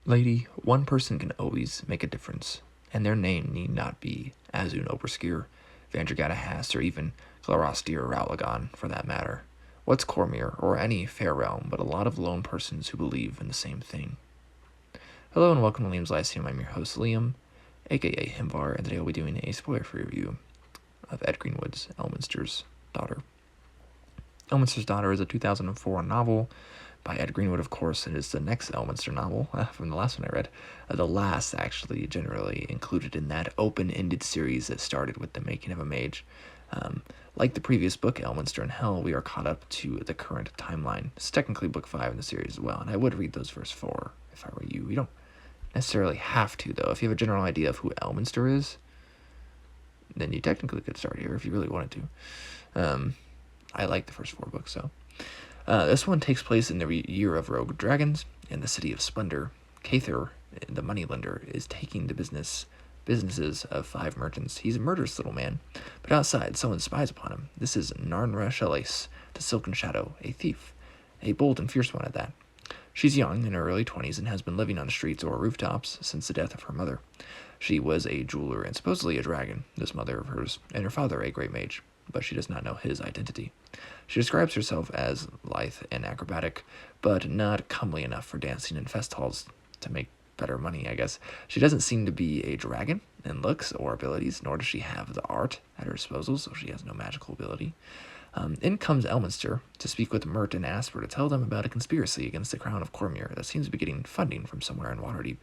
Lady, one person can always make a difference, and their name need not be Azun Oberskier, Vandragata or even Glorasti or Rowlagon, for that matter. What's Cormyr, or any fair realm, but a lot of lone persons who believe in the same thing? Hello and welcome to Liam's Lyceum. I'm your host, Liam, aka Himvar, and today we'll be doing a spoiler-free review of Ed Greenwood's Elminster's Daughter. Elminster's Daughter is a 2004 novel by Ed Greenwood, of course, and it's the next Elminster novel from the last one I read. The last, actually, generally included in that open-ended series that started with The Making of a Mage. Like the previous book, Elminster in Hell, we are caught up to the current timeline. It's technically book 5 in the series as well, and I would read those first 4 if I were you. You don't necessarily have to, though. If you have a general idea of who Elminster is, then you technically could start here if you really wanted to. I like the first 4 books, so. This one takes place in the year of rogue dragons in the city of Splendor. Cather, the moneylender, is taking the businesses of 5 merchants. He's a murderous little man, but outside someone spies upon him. This is Narnra Shalace, the Silken Shadow, a thief, a bold and fierce one at that. She's young, in her early 20s, and has been living on the streets or rooftops since the death of her mother. She was a jeweler and supposedly a dragon, this mother of hers, and her father a great mage, but she does not know his identity. She describes herself as lithe and acrobatic, but not comely enough for dancing in fest halls to make better money, I guess. She doesn't seem to be a dragon in looks or abilities, nor does she have the art at her disposal, so she has no magical ability. In comes Elminster to speak with Mert and Asper to tell them about a conspiracy against the crown of Cormyr that seems to be getting funding from somewhere in Waterdeep.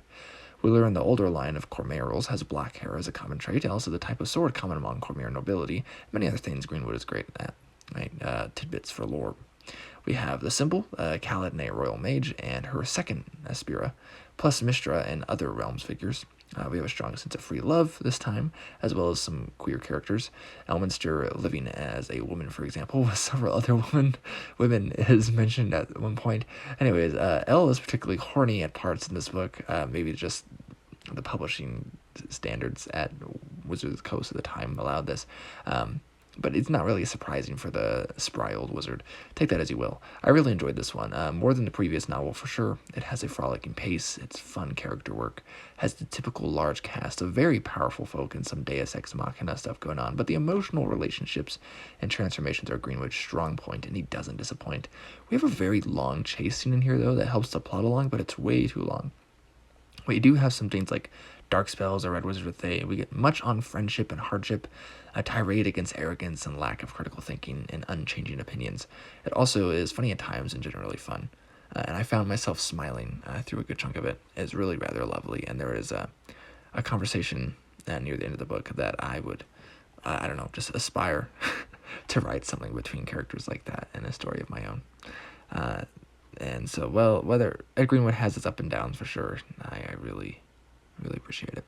We learn the older line of Cormaerals has black hair as a common trait, also the type of sword common among Cormyr nobility, and many other things Greenwood is great at. Right? Tidbits for lore. We have the symbol, Kaladin, a royal mage, and her second Aspira, plus Mistra and other realms figures. We have a strong sense of free love this time, as well as some queer characters. Elminster living as a woman, for example, with several other women is mentioned at one point. Anyways, Elle is particularly horny at parts in this book, maybe just the publishing standards at Wizards of the Coast at the time allowed this. But it's not really surprising for the spry old wizard. Take that as you will. I really enjoyed this one, more than the previous novel for sure. It has a frolicking pace, it's fun character work, has the typical large cast of very powerful folk and some Deus Ex Machina stuff going on, but the emotional relationships and transformations are Greenwood's strong point, and he doesn't disappoint. We have a very long chase scene in here, though, that helps the plot along, but it's way too long. We do have some things like dark spells or Red Wizard with Thay. We get much on friendship and hardship, a tirade against arrogance and lack of critical thinking and unchanging opinions. It also is funny at times and generally fun. And I found myself smiling through a good chunk of it. It's really rather lovely, and there is a conversation near the end of the book that I would, I don't know, just aspire to write something between characters like that in a story of my own. And so, well, whether Ed Greenwood has its up and downs for sure, I really appreciate it.